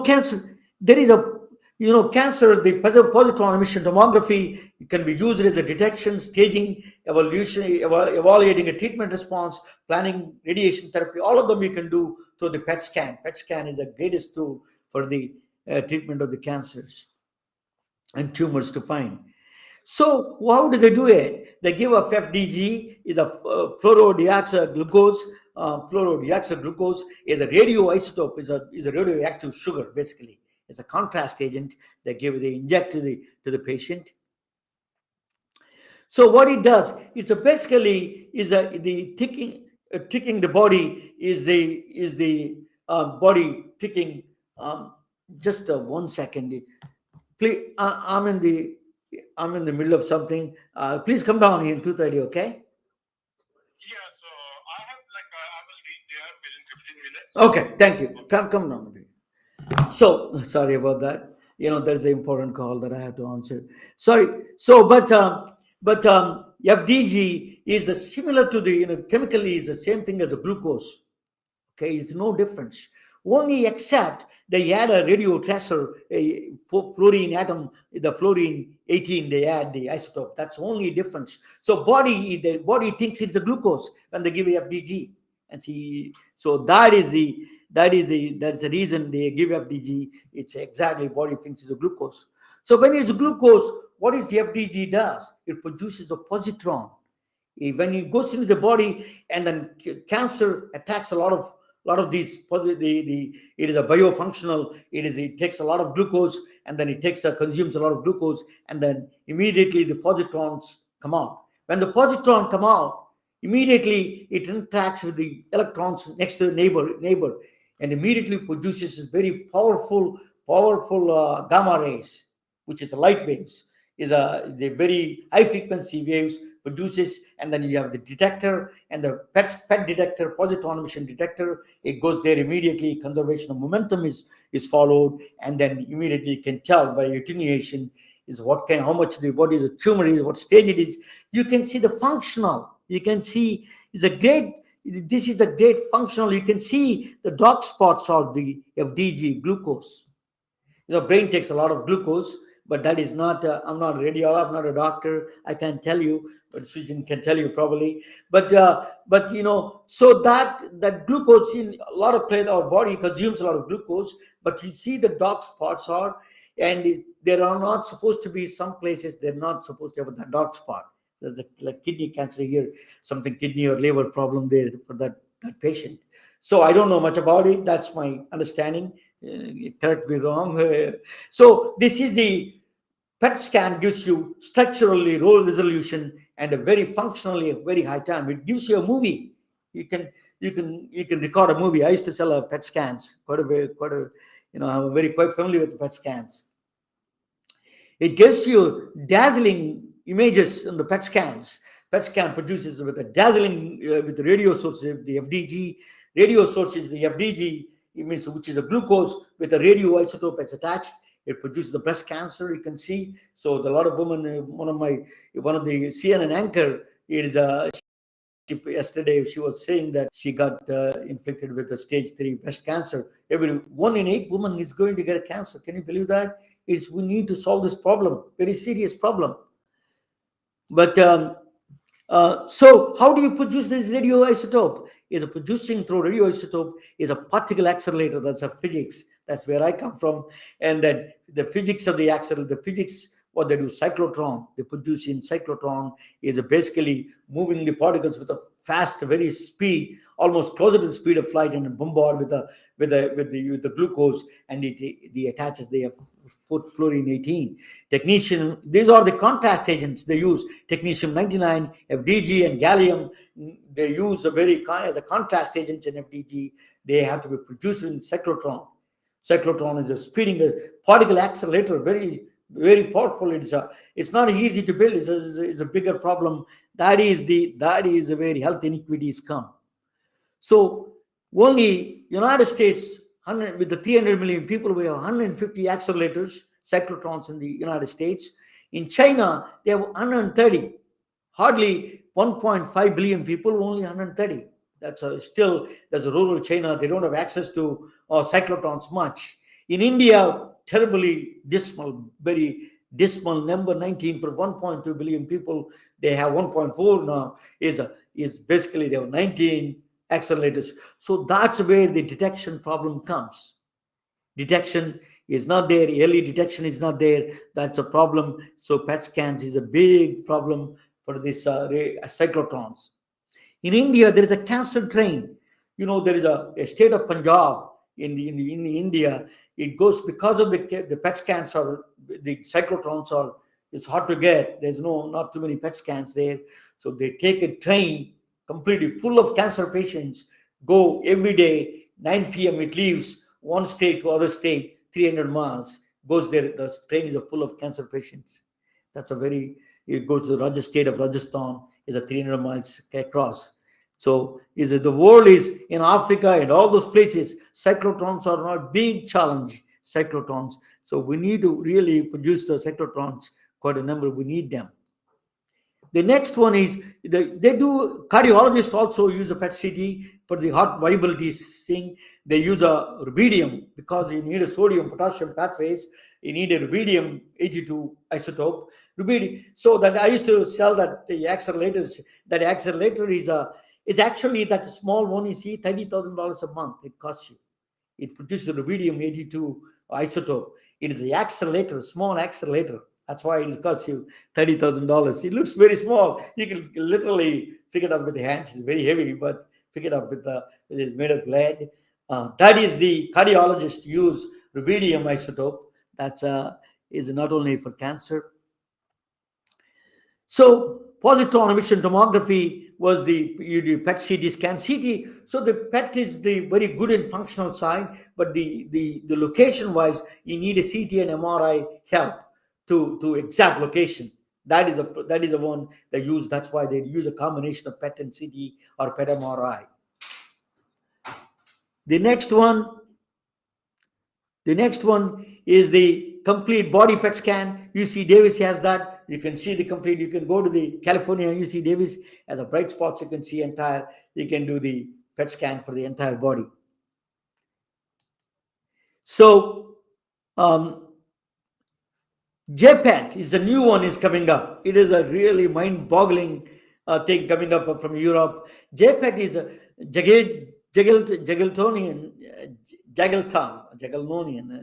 Cancer, there is cancer, the positron emission tomography can be used as a detection, staging, evaluating a treatment response, planning radiation therapy. All of them you can do through the PET scan. PET scan is the greatest tool for the treatment of the cancers and tumors to find. So how do they do it? They give a FDG, is a fluorodeoxyglucose. Fluorodeoxyglucose is a radioisotope, is a radioactive sugar, basically. It's a contrast agent they inject to the patient. So what it does, it's basically the ticking the body is the body ticking. Just 1 second, please. I'm in the middle of something. Please come down here in 2:30, okay? Yeah, so I will reach there within 15 minutes. Okay, thank you. Come down. So sorry about that. There's an important call that I have to answer. Sorry. So, but FDG is similar to the chemically is the same thing as the glucose. Okay, it's no difference. Only except they add a radio tracer, a fluorine atom, the fluorine 18, they add the isotope. That's only difference. So the body thinks it's a glucose when they give FDG. And see, so that's the reason they give FDG. It's exactly body thinks it's a glucose. So when it's glucose, what is the FDG does? It produces a positron. When it goes into the body, and then cancer attacks a lot of these. It is a biofunctional. It takes a lot of glucose, and then it consumes a lot of glucose, and then immediately the positrons come out. When the positron come out, immediately it interacts with the electrons next to the neighbor, and immediately produces very powerful gamma rays, which is light waves. Is the very high frequency waves produces, and then you have the detector and the PET detector, positron emission detector. It goes there immediately. Conservation of momentum is followed, and then immediately you can tell by attenuation is how much the body is a tumor is, what stage it is. You can see the functional. You can see this is a great functional. You can see the dark spots of the FDG glucose. The brain takes a lot of glucose, but that is not. I'm not a radiologist. I'm not a doctor. I can't tell you, but Sujin can tell you probably. But so that glucose in a lot of places, our body consumes a lot of glucose. But you see the dark spots are, and there are not supposed to be some places. They're not supposed to have that dark spot. There's like kidney cancer here, something kidney or liver problem there for that patient. So I don't know much about it. That's my understanding. Correct me wrong. So this is the PET scan gives you structurally low resolution and a very functionally a very high time. It gives you a movie. You can record a movie. I used to sell PET scans I'm very quite familiar with the PET scans. It gives you dazzling images in the PET scans. PET scan produces with a dazzling with the radio source, the FDG. Radio source is the FDG, it means which is a glucose with a radioisotope that's attached. It produces the breast cancer. You can see. So a lot of women. One of the CNN anchor is yesterday she was saying that she got inflicted with a stage 3 breast cancer. Every 1 in 8 women is going to get a cancer. Can you believe that? We need to solve this problem, very serious problem. But so how do you produce this radioisotope? Is producing through radioisotope is a particle accelerator. That's a physics. That's where I come from. And then the physics of the accelerator, the physics, what they do, cyclotron, they produce in cyclotron is basically moving the particles with a fast, very speed, almost closer to the speed of light, and bombard with the glucose, and it attaches the fluorine 18. Technetium, these are the contrast agents they use. Technetium 99, FDG, and gallium. They use as a contrast agents in FDG. They have to be produced in cyclotron. Cyclotron is a speeding a particle accelerator, very, very powerful. It's not easy to build. It's a bigger problem. That is where health inequities come. So only United States, with the 300 million people, we have 150 accelerators, cyclotrons in the United States. In China, they have 130. Hardly 1.5 billion people, only 130. That's a rural China. They don't have access to cyclotrons much. In India, terribly dismal, very dismal number, 19 for 1.2 billion people. They have 1.4 now. Is basically they have 19 accelerators. So that's where the detection problem comes. Detection is not there. Early detection is not there. That's a problem. So PET scans is a big problem for this cyclotrons. In India, there is a cancer train. There is a state of Punjab in India. It goes because of the PET scans or the cyclotrons it's hard to get. There's not too many PET scans there. So they take a train completely full of cancer patients, go every day, 9 p.m. it leaves one state to other state, 300 miles, goes there. The train is full of cancer patients. It goes to the state of Rajasthan, is a 300 miles across. So the world is in Africa and all those places, cyclotrons are not a big challenge, cyclotrons. So we need to really produce the cyclotrons, quite a number, we need them. The next one is, cardiologists also use a PET CT for the heart viability thing. They use a rubidium because you need a sodium potassium pathways. You need a rubidium 82 isotope. Rubidium. So that I used to sell that the accelerators. That accelerator is actually that small one you see, $30,000 a month it costs you. It produces a rubidium 82 isotope. It is the accelerator, small accelerator. That's why it costs you $30,000. It looks very small. You can literally pick it up with the hands. It's very heavy, but pick it up it's made of lead. That is the cardiologists use rubidium isotope. That is not only for cancer. So positron emission tomography was you do PET CT scan. CT, so the PET is the very good and functional side, but the location wise, you need a CT and MRI help to exact location. That is the one they use. That's why they use a combination of PET and CT or PET MRI. The next one is the complete body PET scan. UC Davis has that. You can see the complete. You can go to the California UC Davis as a bright spots. You can see entire. You can do the PET scan for the entire body. So JPET is a new one is coming up. It is a really mind-boggling thing coming up from Europe. JPET is a Jageltonian,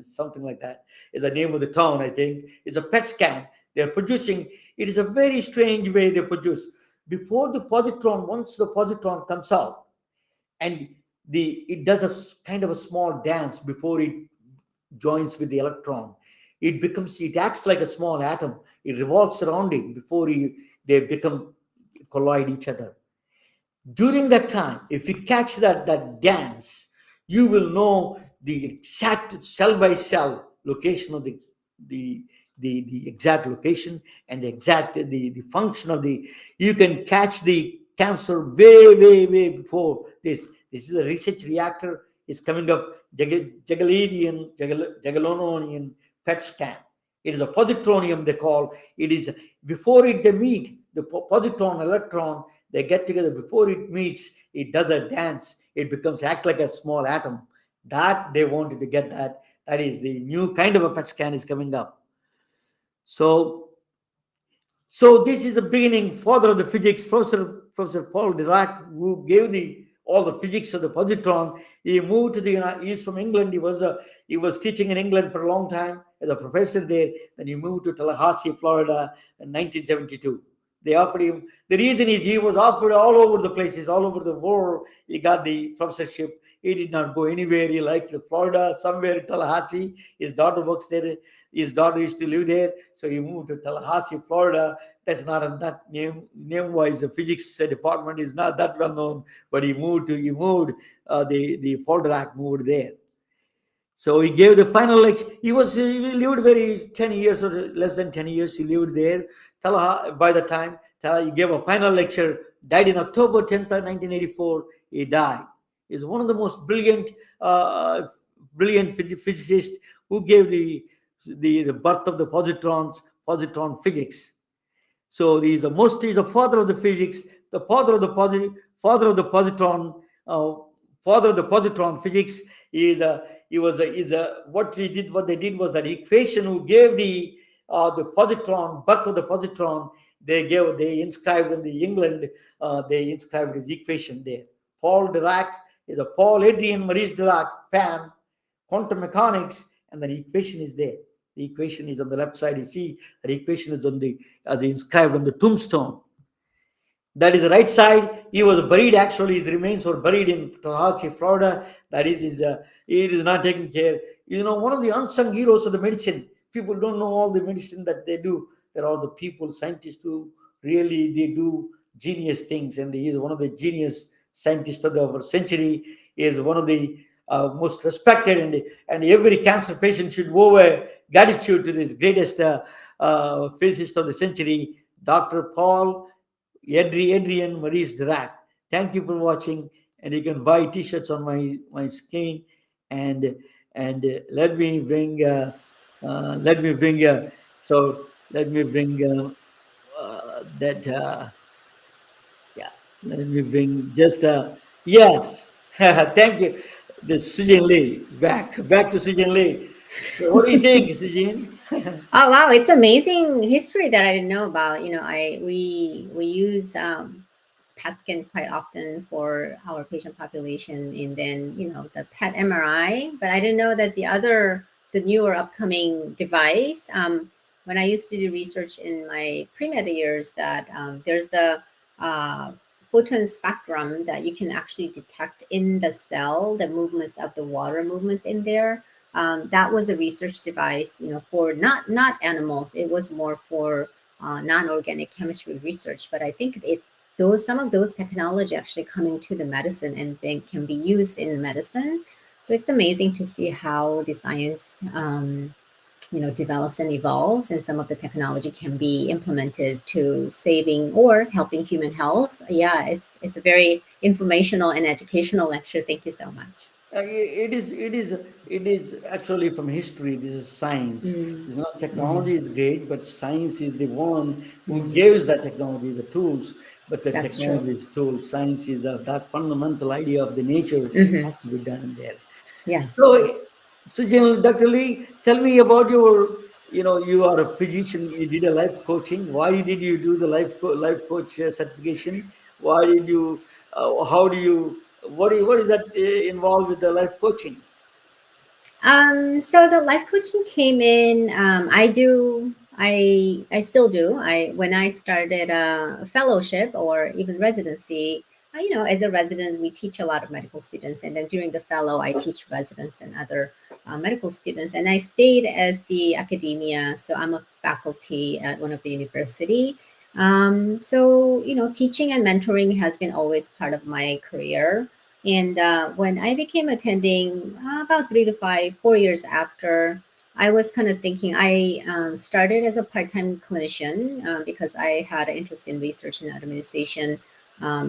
something like that is the name of the town, I think. It's a PET scan. They're producing. It is a very strange way they produce. Before the positron, once the positron comes out, and it does a kind of a small dance before it joins with the electron. It acts like a small atom. It revolves around it before they become collide each other. During that time, if you catch that dance, you will know the exact cell by cell location of the the exact location and the exact the function of the. You can catch the cancer way before this. This is a research reactor. Is coming up Jagiellonian PET scan. It is a positronium they call. It is before it they meet the positron electron, they get together. Before it meets, it does a dance. It becomes act like a small atom. That they wanted to get that. That is the new kind of a PET scan is coming up. So this is the beginning. Father of the physics, Professor Paul Dirac, who gave all the physics of the positron. He moved to he's from England. He was teaching in England for a long time as a professor there. Then he moved to Tallahassee, Florida in 1972. They offered him. The reason is he was offered all over the places, all over the world. He got the professorship. He did not go anywhere. He liked Florida, somewhere in Tallahassee. His daughter works there. His daughter used to live there, so he moved to Tallahassee, Florida. That's not that name-wise. The physics department is not that well known, but the Paul Dirac moved there. So he gave the final lecture. He lived 10 years or less than 10 years. He lived there. By the time he gave a final lecture, died in October 10th, 1984. He died. He's one of the most brilliant physicists who gave the birth of the positron physics. So he's the father of the physics, the father of the positron physics. What they did was that equation who gave the positron, birth of the positron, they inscribed in the England, they inscribed his equation there. Paul Dirac is a Paul Adrian Maurice Dirac fan, quantum mechanics, and the equation is there. The equation is on the left side. You see the equation is inscribed on the tombstone. That is the right side. He was buried. Actually, his remains were buried in Tallahassee, Florida. That is, it is not taken care. One of the unsung heroes of the medicine. People don't know all the medicine that they do. There are the people, scientists who really they do genius things, and he is one of the genius scientists of our century. He is one of the most respected, and every cancer patient should owe a gratitude to this greatest physicist of the century, Dr. Paul Adrian Maurice Dirac. Thank you for watching, and you can buy T-shirts on my screen. And let me bring that. Yeah, let me bring just yes. Thank you. The Sujin Lee back to Sujin Lee. So what do you think, Sujin? Oh wow, it's amazing history that I didn't know about. We use PET scan quite often for our patient population, and then the PET MRI. But I didn't know that the newer upcoming device. When I used to do research in my pre-med years, that there's the photon spectrum that you can actually detect in the cell, the movements of the water movements in there. That was a research device, for not animals. It was more for non-organic chemistry research. But I think some of those technology actually coming to the medicine and then can be used in medicine. So it's amazing to see how the science develops and evolves, and some of the technology can be implemented to saving or helping human health. Yeah, it's a very informational and educational lecture. Thank you so much. It is actually from history. This is science. It's not technology is great, but science is the one who gives that technology the tools. But the That's technology true. is tools. Science is that fundamental idea of the nature has to be done in there. Yes. So, Dr. Lee, tell me about you are a physician. You did a life coaching. Why did you do the life coach certification? Why did you? How do you? What is that involved with the life coaching? So the life coaching came in. I still do. When I started a fellowship or even residency, as a resident, we teach a lot of medical students, and then during the fellow, I teach residents and other medical students. And I stayed as the academia, so I'm a faculty at one of the university. So, teaching and mentoring has been always part of my career. And when I became attending about 4 years after, I was kind of thinking I started as a part time clinician because I had an interest in research and administration.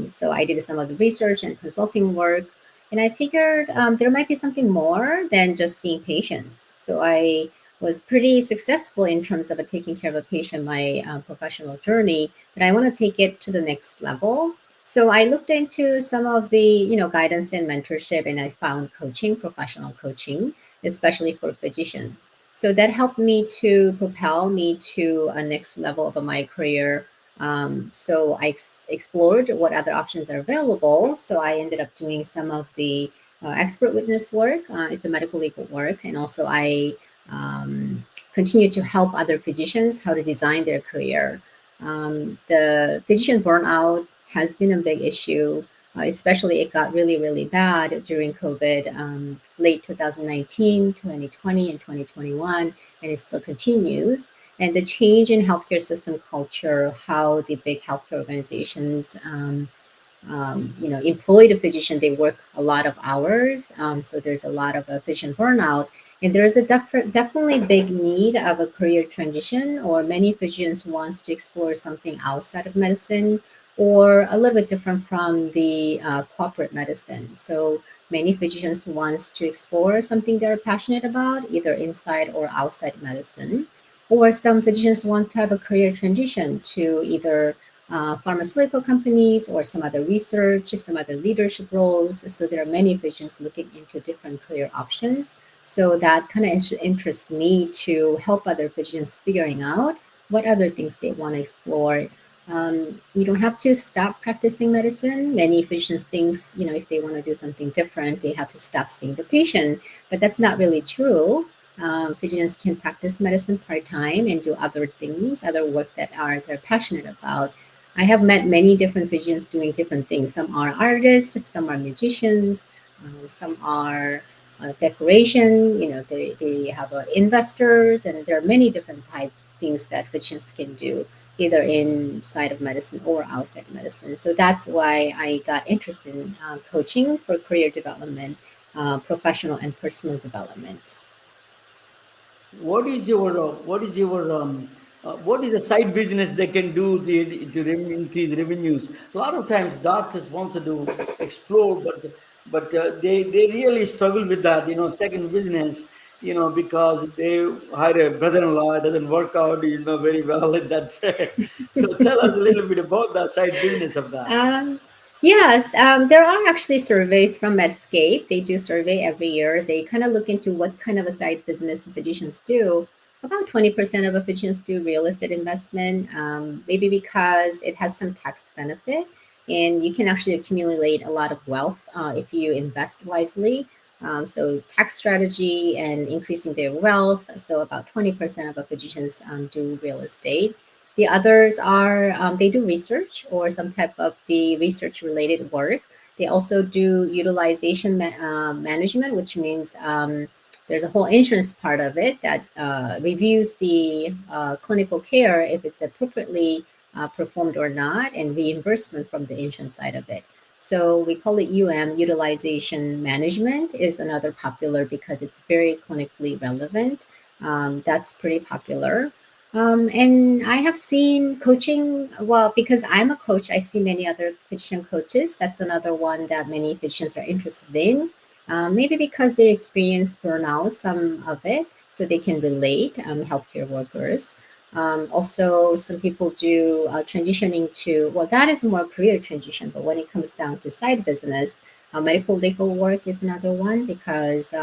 So I did some of the research and consulting work. And I figured there might be something more than just seeing patients. So I was pretty successful in terms of taking care of a patient my professional journey, but I want to take it to the next level. So I looked into some of the guidance and mentorship, and I found coaching, professional coaching, especially for physicians. So that helped me to propel me to a next level of my career. So I explored what other options are available. So I ended up doing some of the expert witness work. It's a medical legal work, and also I um, continue to help other physicians how to design their career. The physician burnout has been a big issue, especially it got really, really bad during COVID, late 2019, 2020, and 2021, and it still continues. And the change in healthcare system culture, how the big healthcare organizations employ the physician, they work a lot of hours. So there's a lot of physician burnout. And there's a definitely big need of a career transition, or many physicians wants to explore something outside of medicine or a little bit different from the corporate medicine. So many physicians wants to explore something they're passionate about, either inside or outside medicine. Or some physicians wants to have a career transition to either pharmaceutical companies or some other research, some other leadership roles. So there are many physicians looking into different career options. So that kind of interests me to help other physicians figuring out what other things they want to explore. You don't have to stop practicing medicine. Many physicians think, if they want to do something different, they have to stop seeing the patient. But that's not really true. Physicians can practice medicine part time and do other things, other work that they're passionate about. I have met many different physicians doing different things. Some are artists, some are musicians, some are decoration. They have investors, and there are many different type things that physicians can do, either inside of medicine or outside medicine. So that's why I got interested in coaching for career development, professional and personal development. What is the side business they can do to increase revenues? A lot of times doctors want to do explore, but they really struggle with that, second business, because they hire a brother-in-law, it doesn't work out, he's not very well at that. So tell us a little bit about the side business of that. Um, yes, there are actually surveys from Medscape. They do survey every year. They kind of look into what kind of a side business physicians do. About 20% of physicians do real estate investment, maybe because it has some tax benefit and you can actually accumulate a lot of wealth if you invest wisely. So tax strategy and increasing their wealth. So about 20% of physicians do real estate. The others are they do research or some type of the research related work. They also do utilization management, which means there's a whole insurance part of it that reviews the clinical care if it's appropriately performed or not, and reimbursement from the insurance side of it. So we call it utilization management is another popular because it's very clinically relevant. That's pretty popular. And I have seen coaching, well, because I'm a coach, I see many other physician coaches. That's another one that many physicians are interested in. Maybe because they experienced burnout, some of it, so they can relate, healthcare workers. Also, some people do transitioning to, well, that is more career transition, but when it comes down to side business, medical legal work is another one because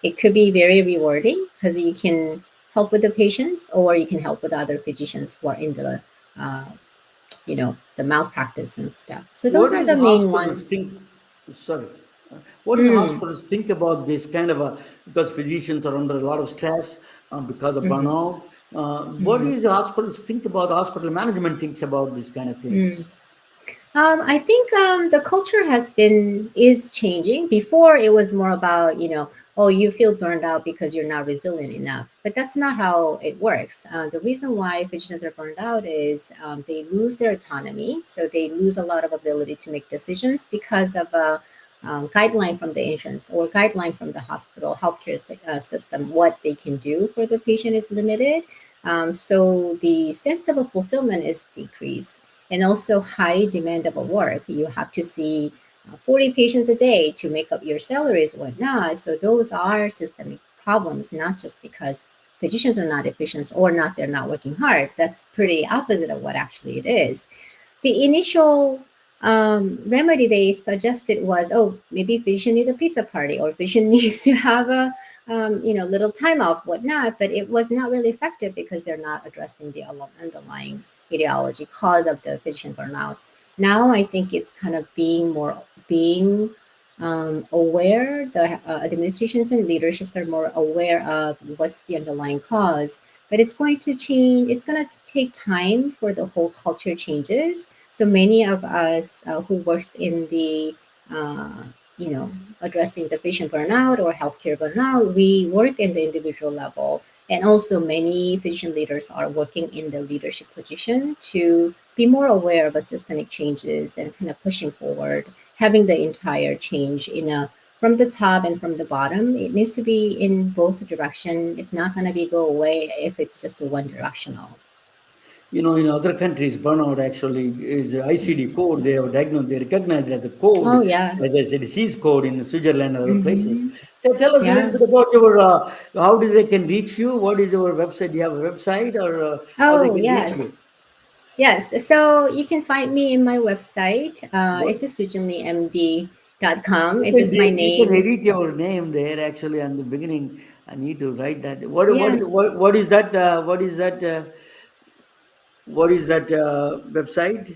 it could be very rewarding because you can help with the patients or you can help with other physicians who are in uh, the malpractice and stuff. So those What are does the main hospitals ones. think? Sorry, what does Mm, hospitals think about this kind of a, because physicians are under a lot of stress because of mhm, burnout? What mhm, does the hospitals think about? Hospital management thinks about these kind of mm. things. I think the culture is changing. Before it was more about oh, you feel burned out because you're not resilient enough. But that's not how it works. The reason why physicians are burned out is they lose their autonomy. So they lose a lot of ability to make decisions because of a guideline from the insurance or guideline from the hospital healthcare system. What they can do for the patient is limited. So the sense of a fulfillment is decreased, and also high demand of a work. You have to see 40 patients a day to make up your salaries or whatnot. So those are systemic problems, not just because physicians are not efficient or not they're not working hard. That's pretty opposite of what actually it is. The initial remedy they suggested was, oh, maybe physician needs a pizza party or physician needs to have a little time off, whatnot. But it was not really effective because they're not addressing the underlying etiology cause of the physician burnout. Now I think it's kind of being aware. The administrations and leaderships are more aware of what's the underlying cause. But it's going to change. It's going to take time for the whole culture changes. So many of us who works in the addressing the patient burnout or healthcare burnout, we work in the individual level. And also many physician leaders are working in the leadership position to be more aware of systemic changes and kind of pushing forward, having the entire change from the top and from the bottom. It needs to be in both direction. It's not going to go away if it's just a one directional. In other countries, burnout actually is the ICD code. They have diagnosed, they recognize it as a code, Oh, yes. as a disease code in Switzerland and other places. Mhm. So tell us a Yeah. little bit about your, how they can reach you? What is your website? Do you have a website or how they Oh, can reach you? yes. Yes. So you can find me in my website. What? It's sujinleemd.com. You It's just my can name. edit your name there actually on the beginning. I need to write that. Yeah. What is that? What is that website?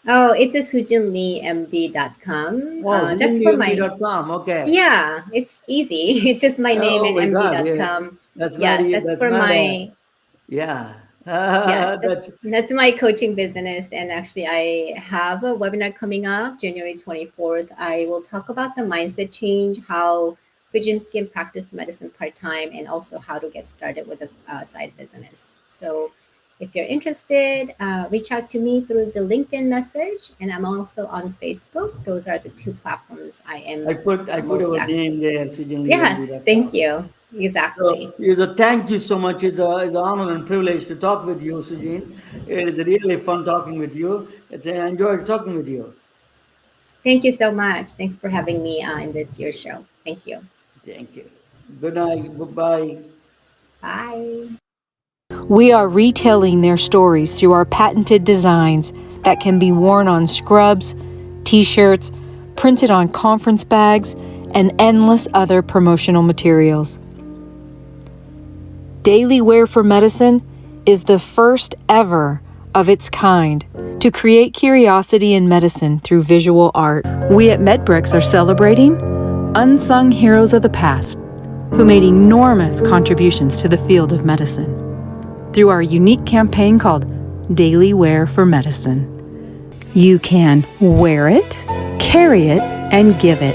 Oh, it's a sujinleemd.com. Oh, That's for my, sujinleemd.com. Okay. yeah, it's easy. It's just my name Oh and my God. Yeah. md.com. That's not, Yes, that's that's for not my, yeah. yes, That's, that's my coaching business. And actually, I have a webinar coming up January 24th. I will talk about the mindset change, how physicians can practice medicine part-time, and also how to get started with a side business. So if you're interested, reach out to me through the LinkedIn message. And I'm also on Facebook. Those are the two platforms I am I put most our active. name there, Yes, thank sujinleemd.com. you. Exactly. So, thank you so much. It's an honor and privilege to talk with you, Sujin. It is really fun talking with you. I enjoyed talking with you. Thank you so much. Thanks for having me in this year's show. Thank you. Thank you. Good night. Goodbye. Bye. We are retelling their stories through our patented designs that can be worn on scrubs, t-shirts, printed on conference bags, and endless other promotional materials. Daily Wear for Medicine is the first ever of its kind to create curiosity in medicine through visual art. We at MedBricks are celebrating unsung heroes of the past who made enormous contributions to the field of medicine through our unique campaign called Daily Wear for Medicine. You can wear it, carry it, and give it.